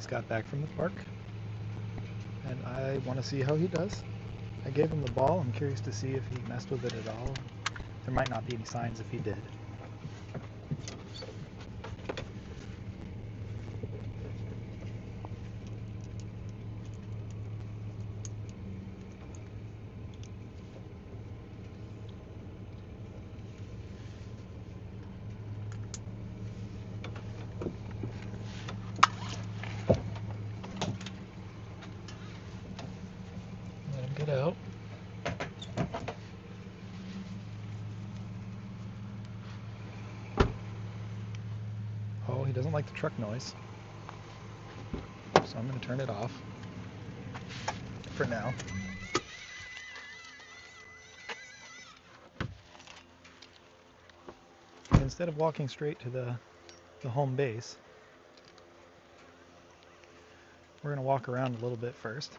just got back from the park, and I want to see how he does. I gave him the ball. I'm curious to see if he messed with it at all. There might not be any signs if he did. Let him get out. Oh, he doesn't like the truck noise, so I'm going to turn it off for now. Instead of walking straight to the home base, we're going to walk around a little bit first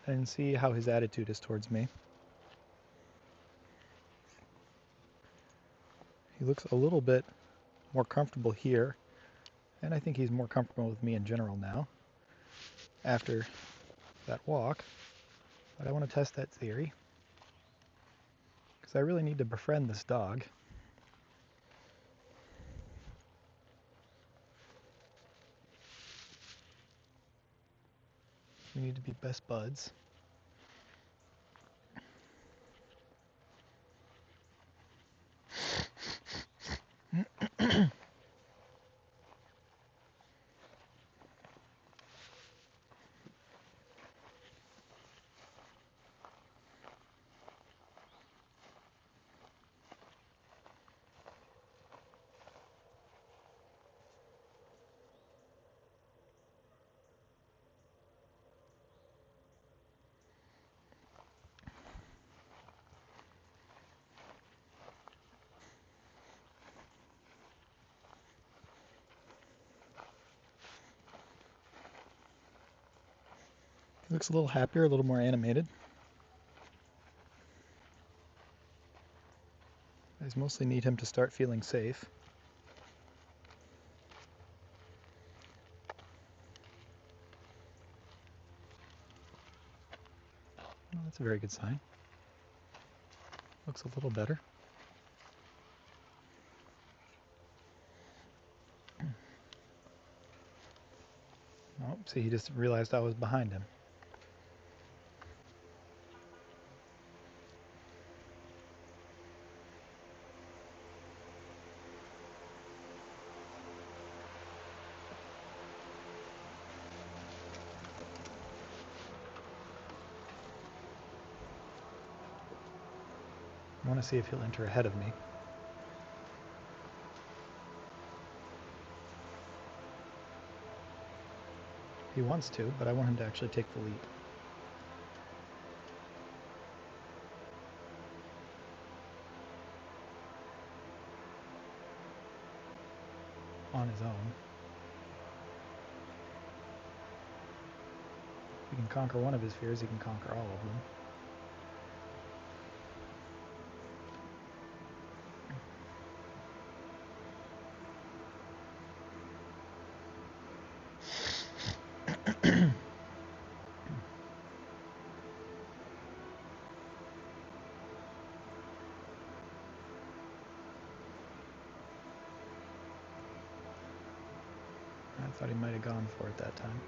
and see how his attitude is towards me. He looks a little bit more comfortable here, and I think he's more comfortable with me in general now after that walk. But I want to test that theory because I really need to befriend this dog. We need to be best buds. He looks a little happier, a little more animated. I just mostly need him to start feeling safe. Well, that's a very good sign. Looks a little better. Oh, see, he just realized I was behind him. I want to see if he'll enter ahead of me. He wants to, but I want him to actually take the lead. On his own. If he can conquer one of his fears, he can conquer all of them. I thought he might have gone for it that time.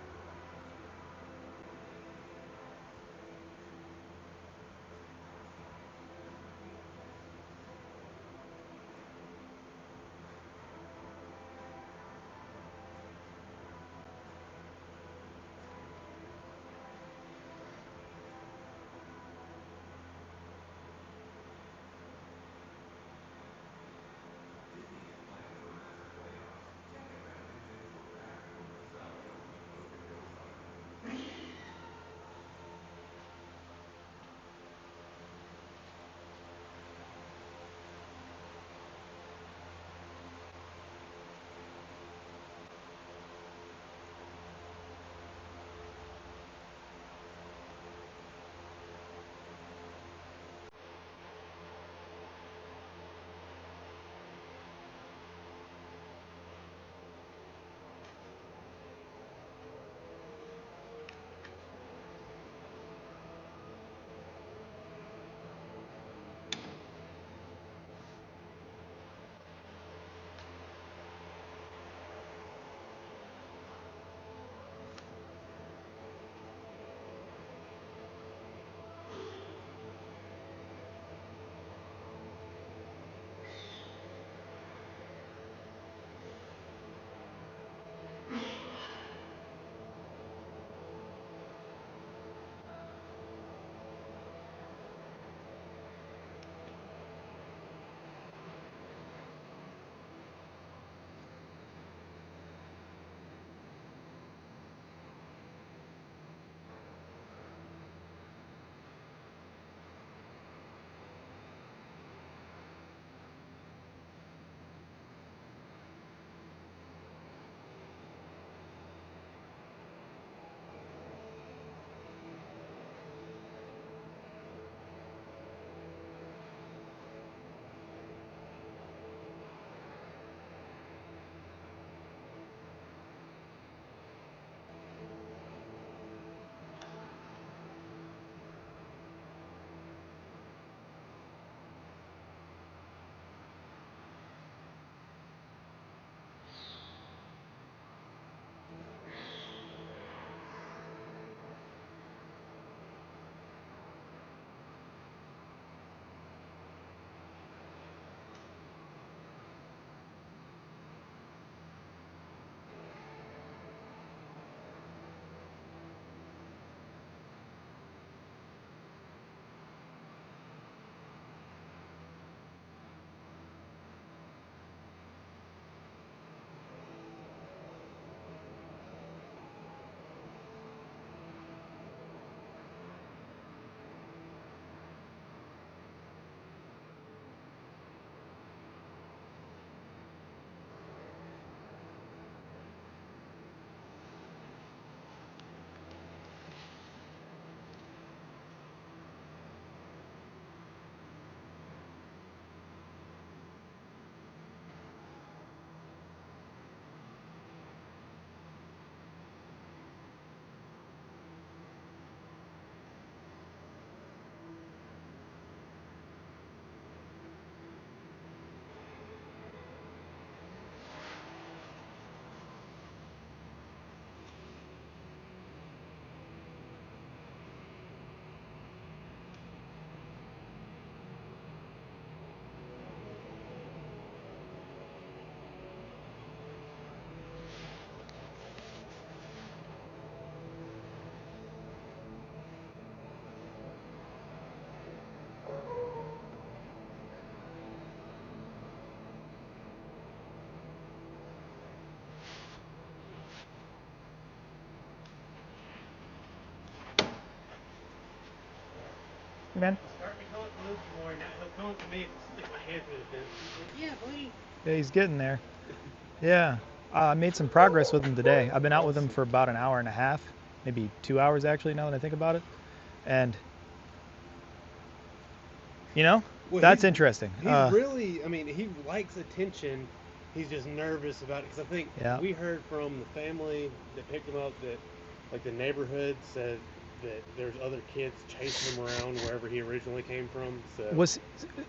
man. Start me calling to Luke more, now he'll come up to me and stick my hand through the fence. He's like, yeah, buddy. Yeah, he's getting there. Yeah. I made some progress with him today. I've been out with him for about an hour and a half, maybe 2 hours actually, now that I think about it. And, well, that's interesting. He's really, he likes attention. He's just nervous about it. Because I think we heard from the family that picked him up that, like, the neighborhood said that there's other kids chasing him around wherever he originally came from. So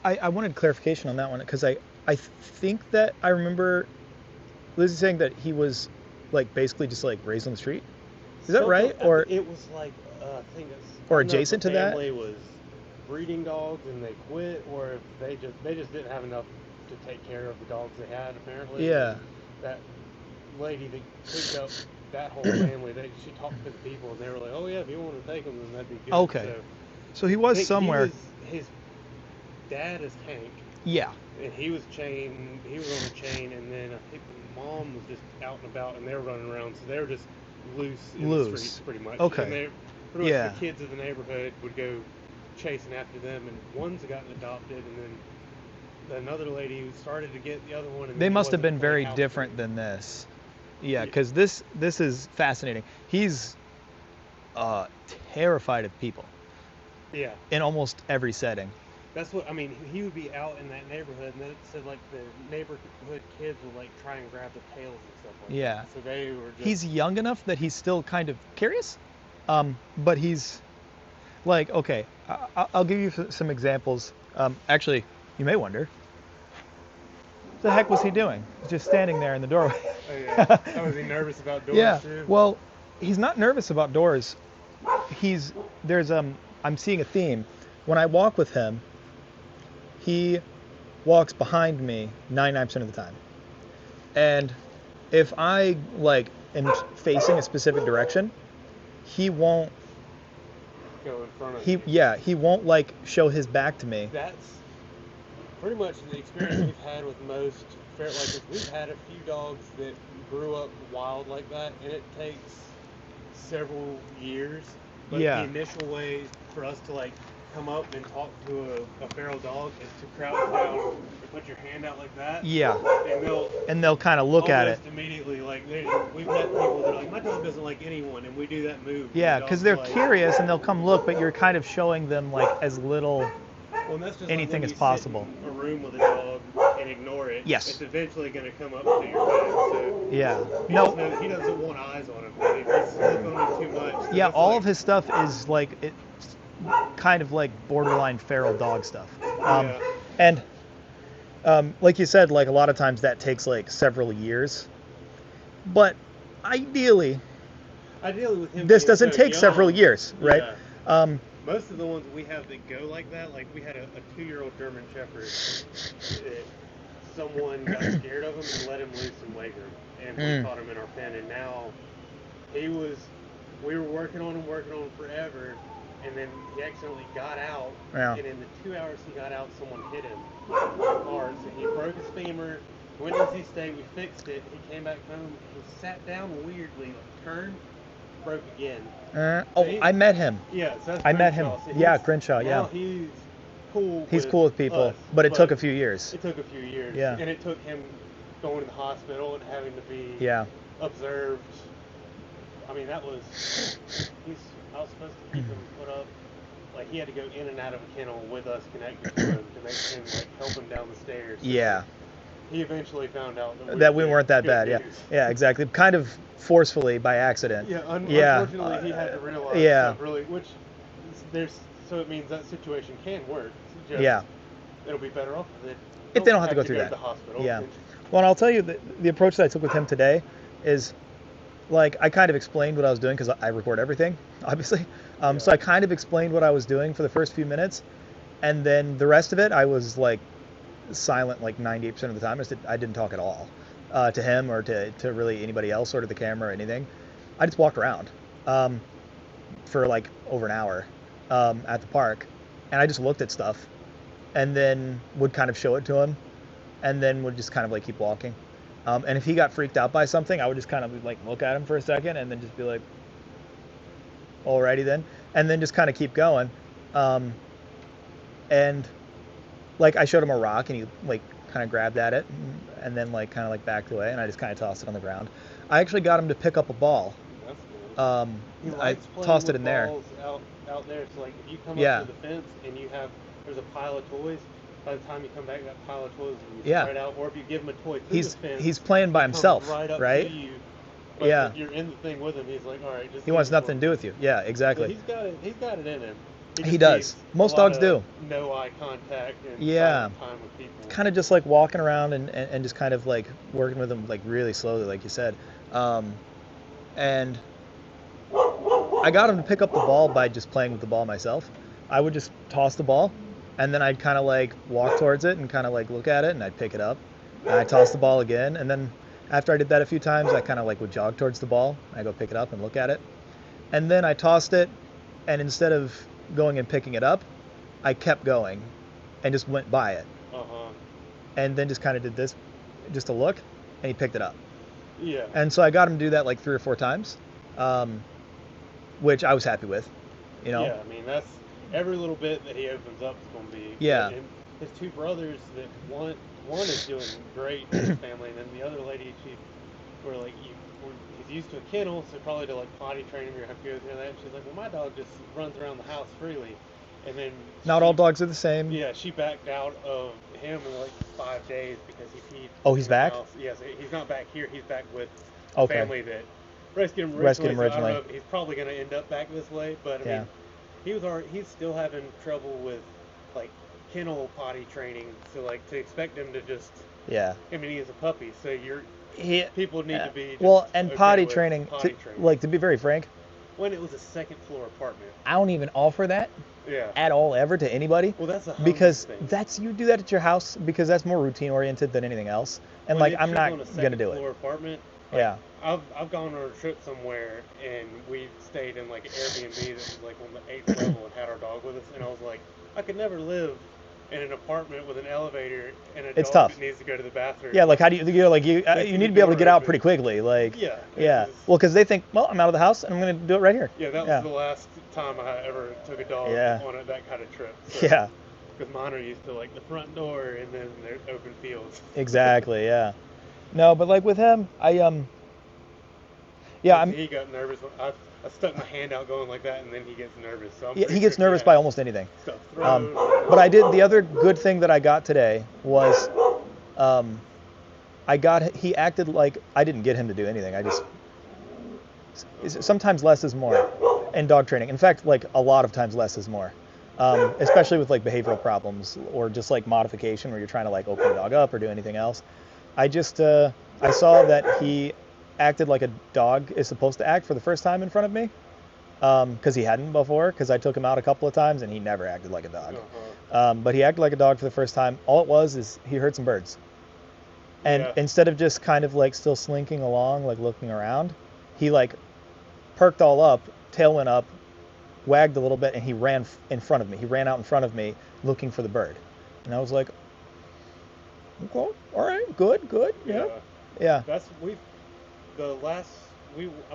I wanted clarification on that one, because I think that I remember Lizzie saying that he was, like, basically just, like, raised on the street. Is that right? Or it was like, I think it's... Or adjacent to that? The family was breeding dogs and they quit, or if they just didn't have enough to take care of the dogs they had, apparently. Yeah. That lady that picked up that whole family, she talked to the people and they were like, oh yeah, if you want to take them, then that'd be good. Okay. So he was somewhere... His dad is Hank. Yeah. And he was on a chain, and then I think the mom was just out and about, and they were running around, so they were just loose in the streets, pretty much. Okay. And pretty much the kids of the neighborhood would go chasing after them, and one's gotten adopted, and then another lady who started to get the other one. And they must have been very different than this. Yeah, because this is fascinating. He's terrified of people. Yeah. In almost every setting. That's what, he would be out in that neighborhood, and then it said, like, the neighborhood kids would, like, try and grab the tails and stuff like that. So they were just... He's young enough that he's still kind of curious, but he's, like, okay, I'll give you some examples. Actually, you may wonder, what the heck was he doing? Just standing there in the doorway. Oh, yeah. Was he nervous about doors, too? Well, he's not nervous about doors. I'm seeing a theme. When I walk with him, he walks behind me 99% of the time. And if I, like, am facing a specific direction, he won't go in front of you. He won't, like, show his back to me. That's pretty much the experience we've had with most we've had a few dogs that grew up wild like that, and it takes several years. But the initial way for us to, like, come up and talk to a feral dog is to crouch down and put your hand out like that. Yeah. And they'll kind of look at it. Immediately, like, we've met people that are like, my dog doesn't like anyone, and we do that move. Yeah, because they're curious and they'll come look, but you're kind of showing them, like, as little anything as possible. Sit in a room with a dog and ignore it. Yes. It's eventually going to come up to your back. So he doesn't want eyes on him. If he's looking on him too much. Yeah, all of his stuff is, like, it's kind of like borderline feral dog stuff. And like you said, like, a lot of times that takes, like, several years. But ideally with him, this doesn't take several years, right? Yeah. Most of the ones we have that go like that, like, we had a 2-year-old German Shepherd that someone got scared of him and let him loose in weight room, and we caught him in our pen, and now we were working on him forever, and then he accidentally got out, and in the 2 hours he got out, someone hit him hard, so he broke his femur, went to NC State, we fixed it, he came back home, he sat down weirdly, like, turned, broke again. I met him. Yeah, so that's I met him. So Crenshaw, now he's cool with people, but it took a few years. It took a few years. Yeah. And it took him going to the hospital and having to be observed. I was supposed to keep him put up, like, he had to go in and out of a kennel with us connected to him to make him, like, help him down the stairs. Yeah. He eventually found out that we weren't that bad. Yeah. Yeah, exactly. Kind of forcefully by accident. Yeah. Unfortunately, he had to realize. Yeah. Really, so it means that situation can work. It'll be better off if they don't have to go through that. To the hospital. Yeah. Well, and I'll tell you the approach that I took with him today is, like, I kind of explained what I was doing because I record everything, obviously. So I kind of explained what I was doing for the first few minutes, and then the rest of it I was, like, silent, like, 98% of the time. I didn't talk at all to him or to really anybody else or to the camera or anything. I just walked around for, like, over an hour at the park, and I just looked at stuff and then would kind of show it to him and then would just kind of, like, keep walking. And if he got freaked out by something, I would just kind of, like, look at him for a second and then just be like, alrighty then, and then just kind of keep going. And like I showed him a rock, and he like kind of grabbed at it, and then like kind of like backed away, and I just kind of tossed it on the ground. I actually got him to pick up a ball. That's cool. He I likes playing tossed with it in there. balls out there. So like if you come Yeah. up to the fence and there's a pile of toys. By the time you come back, that pile of toys and you Yeah. spread out, or if you give him a toy through He's the fence, he's playing by he comes himself, right up right? to you. But Yeah. if you're in the thing with him, he's like, all right, just. He wants nothing to do with you. Yeah, So exactly. he's got it. He's got it in him. He just does. needs Most a lot dogs of do. No eye contact and Yeah. silent time with people. Kind of just like walking around and just kind of like working with him like really slowly, like you said. And I got him to pick up the ball by just playing with the ball myself. I would just toss the ball, and then I'd kind of like walk towards it and kind of like look at it, and I'd pick it up, and I'd toss the ball again, and then after I did that a few times, I kind of like would jog towards the ball. I go pick it up and look at it, and then I tossed it, and instead of going and picking it up, I kept going, and just went by it, and then just kind of did this, just to look, and he picked it up. Yeah. And so I got him to do that like 3 or 4 times, which I was happy with, you know. Yeah, I mean that's every little bit that he opens up is going to be. Yeah. Good. And his 2 brothers, that one is doing great in his family, and then the other lady, he's used to a kennel, so probably to like potty train him, you're gonna have to go through that. She's like, well, my dog just runs around the house freely, and then Not all dogs are the same. Yeah, she backed out of him in like 5 days because he peed. Oh, he's in the back? house. Yes, he's not back here. He's back with a Okay. family that rescued him originally. Rescued him so I don't originally. know if he's probably going to end up back this way, but I Yeah. mean, he's still having trouble with like kennel potty training. So like to expect him to just, Yeah. I mean, he's a puppy, so people need to be. Just Well, and okay potty with training, potty training. like to be very frank, when it was a 2nd floor apartment. I don't even offer that Yeah. at all ever to anybody. Well, that's a homeless Because thing. you do that at your house because that's more routine oriented than anything else. And When like it's I'm not on a gonna do 2nd floor it. apartment. Yeah. I've gone on a trip somewhere and we stayed in like an Airbnb that was like on the 8th level and had our dog with us, and I was like, I could never live in an apartment with an elevator and a It's dog tough. that needs to go to the bathroom. Yeah, like how do you Leaving need to the be able to door get out open. pretty quickly, like Yeah. yeah. Well, because they think, well, I'm out of the house and I'm gonna do it right here. Yeah, that was the last time I ever took a dog Yeah. on that kind of trip. So, Yeah, Because mine are used to like the front door and then there's open fields. exactly. Yeah. No, but like with him, He got nervous. I stuck my hand out going like that, and then he gets nervous. So yeah, he gets nervous by almost anything. stuff thrown. But the other good thing that I got today was, he acted like I didn't get him to do anything. Sometimes less is more in dog training. In fact, like a lot of times less is more, especially with like behavioral problems or just like modification where you're trying to like open a dog up or do anything else. I saw that he acted like a dog is supposed to act for the first time in front of me, because he hadn't before, because I took him out a couple of times and he never acted like a dog. But he acted like a dog for the first time. All it was is he heard some birds. And Yeah. instead of just kind of like still slinking along, like looking around, he like perked all up, tail went up, wagged a little bit, and he ran in front of me. He ran out in front of me looking for the bird. And I was like, okay, all right, good, yeah. Yeah. I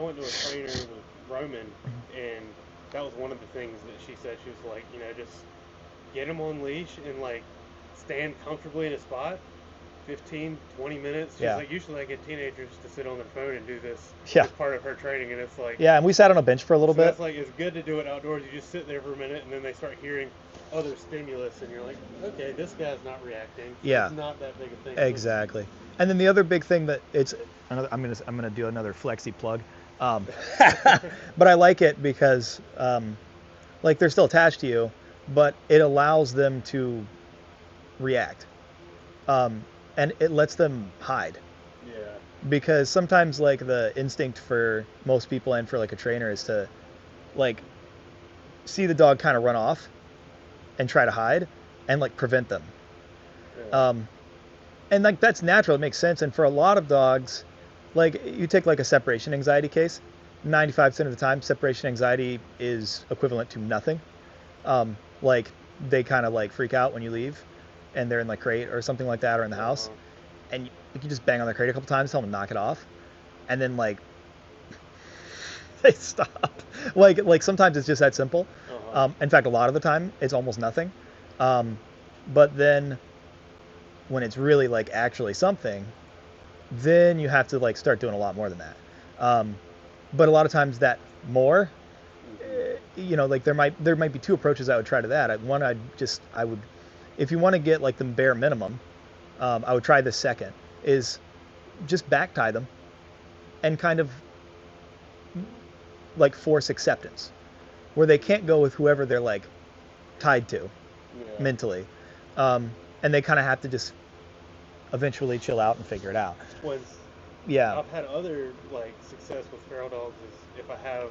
went to a trainer with Roman, and that was one of the things that she said. She was like, just get him on leash and like stand comfortably in a spot, 15, 20 minutes. She's Yeah. like, usually I get teenagers to sit on their phone and do this Yeah. as part of her training, and it's like, Yeah, and we sat on a bench for a little so bit. that's like, it's good to do it outdoors. You just sit there for a minute, and then they start hearing other stimulus, and you're like, okay, this guy's not reacting. Yeah. It's not that big a thing. Exactly. And then the other big thing that I'm gonna do another Flexi plug, but I like it because like they're still attached to you, but it allows them to react, and it lets them hide. Yeah. Because sometimes like the instinct for most people and for like a trainer is to like see the dog kind of run off and try to hide and like prevent them. Yeah. And like that's natural, it makes sense. And for a lot of dogs, like you take like a separation anxiety case, 95% of the time separation anxiety is equivalent to nothing. Like they kind of like freak out when you leave and they're in like crate or something like that, or in the house, and you just bang on their crate a couple times, tell them to knock it off, and then like they stop. Like sometimes it's just that simple. In fact, a lot of the time it's almost nothing. But then when it's really like actually something, then you have to like start doing a lot more than that. But a lot of times that more, like there might be two approaches I would try to that. One, I would, if you want to get like the bare minimum, I would try the second, is just back tie them and kind of like force acceptance, where they can't go with whoever they're like tied to mentally, and they kind of have to just eventually chill out and figure it out. Yeah. I've had other like success with feral dogs is if I have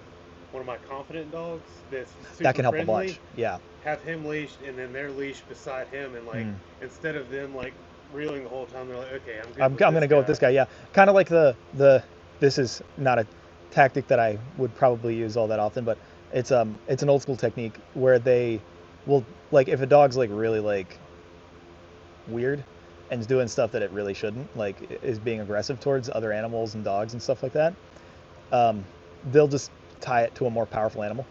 one of my confident dogs that's super that can help friendly, a bunch. Yeah. have him leashed and then they're leashed beside him, and like instead of them like reeling the whole time, they're like, okay, I'm going to go with this guy. Yeah. Kind of like this is not a tactic that I would probably use all that often, but it's an old school technique where they will, like, if a dog's like really like weird and is doing stuff that it really shouldn't, like is being aggressive towards other animals and dogs and stuff like that, they'll just tie it to a more powerful animal,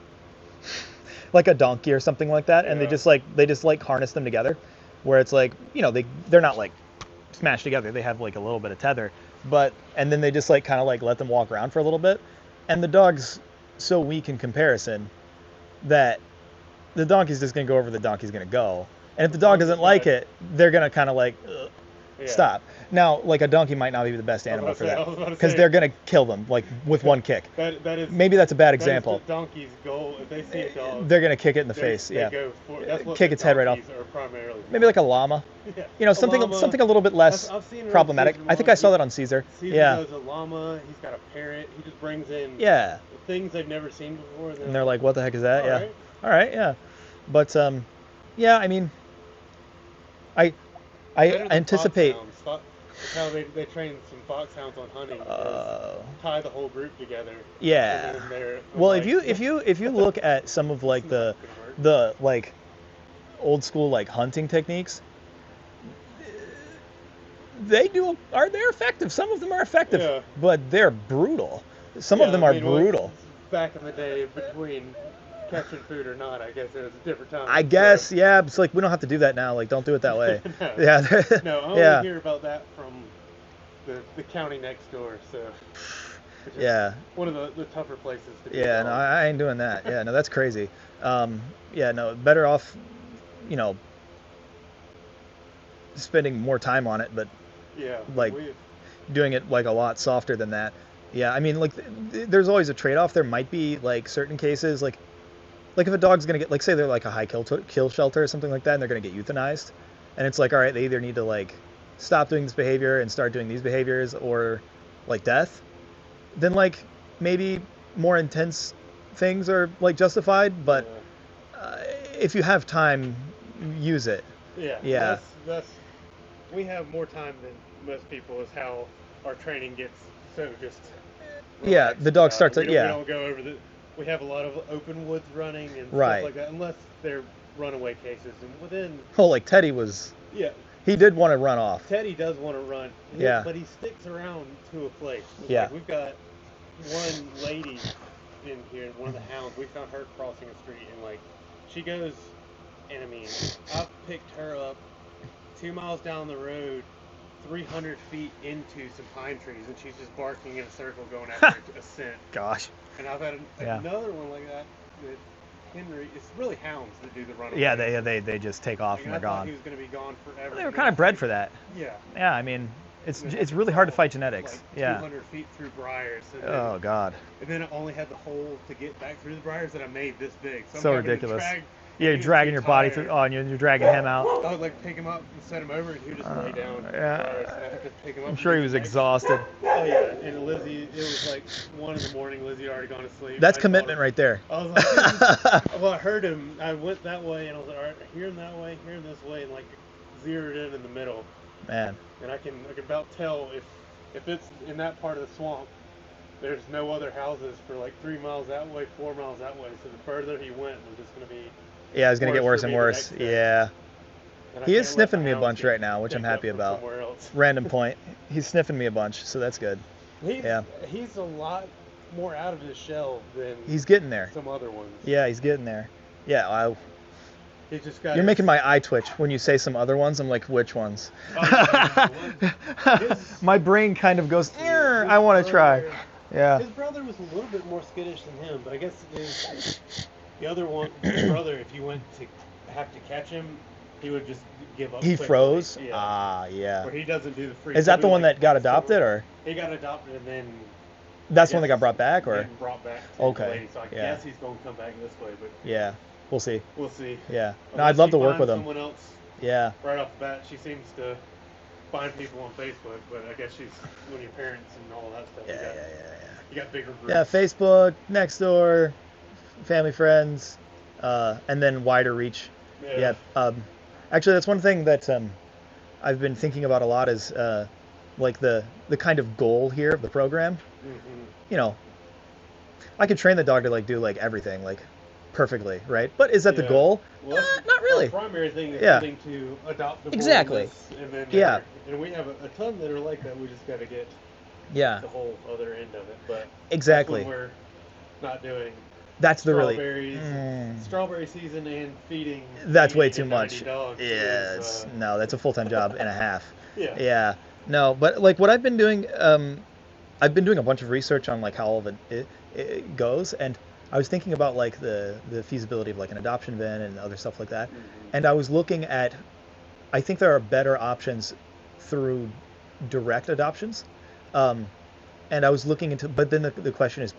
like a donkey or something like that, and they just like harness them together, where it's like, they're not like smashed together, they have like a little bit of tether, and then they just like kind of like let them walk around for a little bit, and the dog's so weak in comparison that the donkey's just gonna go over, the donkey's gonna go. And if the dog doesn't like it, they're going to kind of like stop. Now, like a donkey might not be the best animal for that, because they're going to kill them like with one kick. That is, maybe that's a bad example. The donkey's goal. If they see a dog, they're going to kick it in the face. They go for, that's what kick its head right off. Maybe like a llama. Something a little bit less problematic. I think I saw that on Caesar. Caesar does a llama. He's got a parrot. He just brings in things they've never seen before. And they're like, what the heck is that? All right. Yeah. But yeah, I mean, I anticipate. That's how they train some foxhounds on hunting. Tie the whole group together. Yeah. Well, like, if you look at some of like the like old school like hunting techniques, they're effective. Some of them are effective, but they're brutal. Some of them are brutal. Back in the day, between catching food or not, I guess it was a different time. I guess, yeah. It's like we don't have to do that now. Like, don't do it that way. No. Yeah. No, I only hear about that from the county next door. So. Yeah. One of the tougher places to be. Yeah. No, I ain't doing that. Yeah. No, that's crazy. Yeah. No, better off, spending more time on it, but like doing it like a lot softer than that. Yeah. I mean, like, there's always a trade-off. There might be like certain cases, like if a dog's gonna get, like, say they're like a high kill shelter or something like that, and they're gonna get euthanized, and it's like, all right, they either need to like stop doing this behavior and start doing these behaviors, or like death, then like maybe more intense things are like justified, but if you have time, use it. Yeah. That's we have more time than most people, is how our training gets so just relaxed. The dog starts we don't go over we have a lot of open woods running and stuff like that, unless they're runaway cases, and within like Teddy was he did want to run off. Teddy does want to run, but he sticks around to a place. Like, we've got one lady in here, one of the hounds, we found her crossing a street, and like she goes, and I mean, I picked her up 2 miles down the road, 300 feet into some pine trees, and she's just barking in a circle going after a scent. Gosh. And I've had another one like that Henry, it's really hounds that do the runaway. Yeah, they just take off and they're gone. He was going to be gone forever. Well, they were kind of bred for that. Yeah. Yeah, I mean, it's really hard to fight genetics. Like 200 feet through briars. So oh God. And then I only had the hole to get back through the briars that I made this big. So ridiculous. You're dragging your body through. Oh, and you're dragging him out. I would like pick him up and set him over, and he would just lay down. I'm sure he was exhausted. Oh yeah, and Lizzie, it was like 1 in the morning. Lizzie had already gone to sleep. That's commitment right there. I was like, well, I heard him. I went that way, and I was like, all right, here and that way, here and this way, and like zeroed in the middle. Man. And I can about tell if it's in that part of the swamp. There's no other houses for like 3 miles that way, 4 miles that way. So the further he went was just going to be. Yeah, it's going to get worse and worse. Yeah. He is sniffing me a bunch right now, which I'm happy about. Random point. He's sniffing me a bunch, so that's good. He's a lot more out of his shell than he's getting there. Some other ones. Yeah, he's getting there. Yeah, He's just got. You're making my eye twitch when you say some other ones. I'm like, which ones? My brain kind of goes, I want to try. Yeah. His brother was a little bit more skittish than him, but I guess the other one, his brother, if you went to have to catch him, he would just give up. He quickly. froze? Yeah. Ah, yeah. Where he doesn't do the free. Is that the one that got adopted, or? He got adopted and then. That's the one that got brought back, or? Brought back to okay. The lady, so I guess he's going to come back this way, but. Yeah. We'll see. We'll see. Yeah. No, I'd love to work with him. Someone else. Yeah. Right off the bat, she seems to find people on Facebook, but I guess she's one of your parents and all that stuff. Yeah. You got bigger groups. Yeah, Facebook, Nextdoor, family, friends, and then wider reach. Yeah. Actually, that's one thing that I've been thinking about a lot is like the kind of goal here of the program. Mm-hmm. You know, I could train the dog to like do like everything like perfectly, right? But is that the goal? Well, not really. The primary thing is getting to adopt the exactly. And then and we have a ton that are like that. We just got to get the whole other end of it. But exactly, that's when we're not doing. That's the really strawberry season and feeding. That's way too much. Dogs no, that's a full-time job and a half. Yeah. No, but like what I've been doing, I've been doing a bunch of research on like how all of it goes, and I was thinking about like the feasibility of like an adoption van and other stuff like that. Mm-hmm. And I was looking at, I think there are better options through direct adoptions. And I was looking into, but then the question is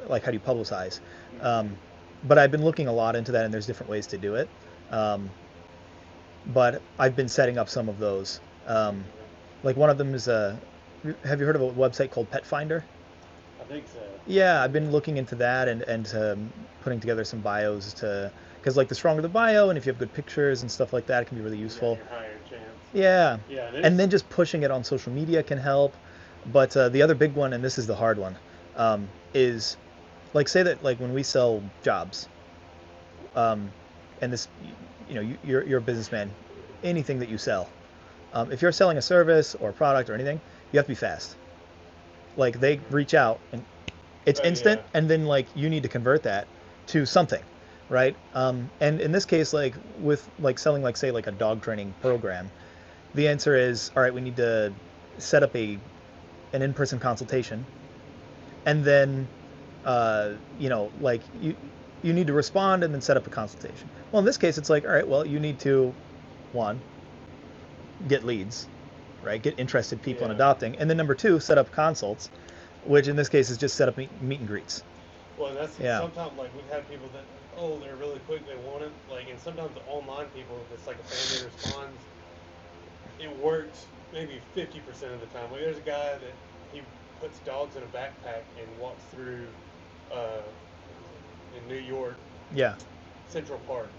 like how do you publicize? But I've been looking a lot into that, and there's different ways to do it. But I've been setting up some of those. Like one of them is have you heard of a website called Pet Finder? I think so. Yeah, I've been looking into that and putting together some bios because like the stronger the bio, and if you have good pictures and stuff like that, it can be really useful. Higher chance. Yeah. Yeah. And then just pushing it on social media can help. But the other big one, and this is the hard one, is like say that like when we sell jobs, and this, you know, you're a businessman, anything that you sell, if you're selling a service or a product or anything, you have to be fast. Like they reach out and it's instant, and then like you need to convert that to something, right? And in this case, like with like selling like say like a dog training program, the answer is all right. We need to set up an in-person consultation, and then you know like you need to respond and then set up a consultation. Well, in this case, it's like all right. Well, you need to get leads, right? Get interested people in adopting, and then number 2, set up consults, which in this case is just set up meet and greets. Well, that's sometimes like we've had people that they're really quick, they want it, like, and sometimes the online people, if it's like a family responds, it works maybe 50% of the time. Like there's a guy that he puts dogs in a backpack and walks through in New York, Central Park,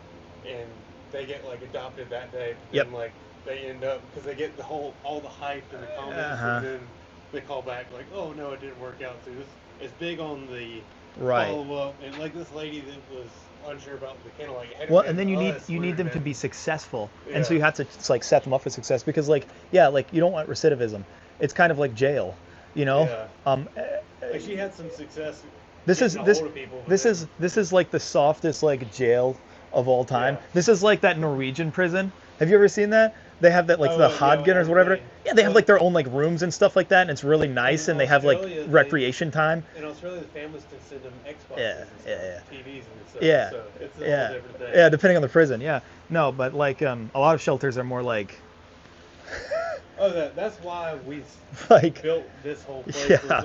and they get like adopted that day. And like they end up because they get all the hype and the comments, and then they call back like, oh no, it didn't work out. So it's big on the follow up, and like this lady that was unsure about the kennel, like and then you need them to be successful, and so you have to like set them up for success because like like you don't want recidivism. It's kind of like jail, you know. Like she had some success. This is like the softest like jail of all time. This is like that Norwegian prison. Have you ever seen that? They have that like the Hodgen or whatever. Yeah, they have like their own like rooms and stuff like that, and it's really nice, and they have like recreation time. In Australia, the families can send them Xboxes and TVs and stuff. So it's a whole different thing. Yeah, depending on the prison. Yeah, no, but like a lot of shelters are more like. That's why we built this whole place. Yeah.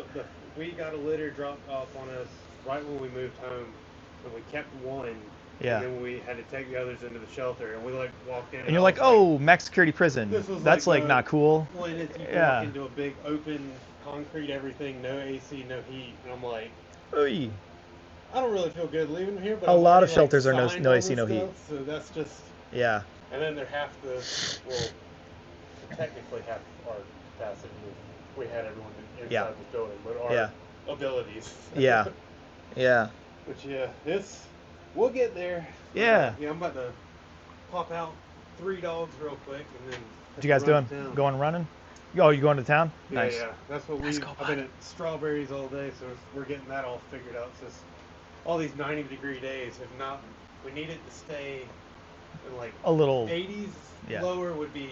We got a litter dropped off on us right when we moved home, and we kept one. Yeah. And then we had to take the others into the shelter, and we like walked in. And you're like, oh, max security prison. That's like not cool. When you walk into a big open concrete everything, no AC, no heat, and I'm like, Oy. I don't really feel good leaving here. But a lot of shelters are no AC, no heat. So that's just. Yeah. And then they're technically half our capacity. We had everyone inside the building, but our abilities. Yeah. But we'll get there. Yeah. I'm about to pop out 3 dogs real quick, and then. What you guys doing? Going running? Oh, you going to town? Yeah, nice. yeah. That's what I've been at strawberries all day, so we're getting that all figured out. So all these 90-degree days have not. We need it to stay Like a little 80s yeah. lower would be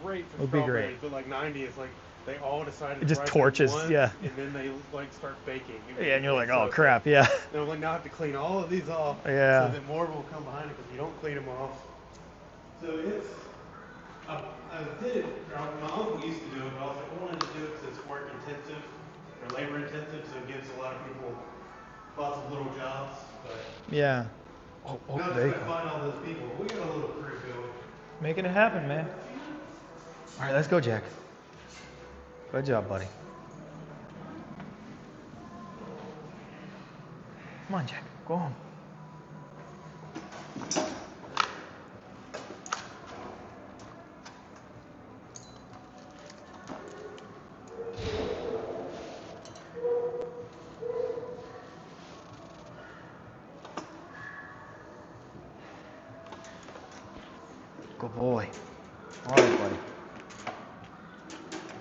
great for Would be strawberries, great. but like 90 is like they all decided It to just ripen torches, once, yeah. and then they like start baking. Yeah, and you're like, So oh it's crap, yeah. Then like now I have to clean all of these off, Yeah. so that more will come behind it because you don't clean them off. So it's I did it. My uncle used to do it, but I was like, I wanted to do it because it's work intensive or labor intensive, so it gives a lot of people lots of little jobs. But Yeah. Oh, now there to you try to go. find all those people, we got a little crew going. Making it happen, man. All right, let's go, Jack. Good job, buddy. Come on, Jack. Go home. Good boy. All right, buddy.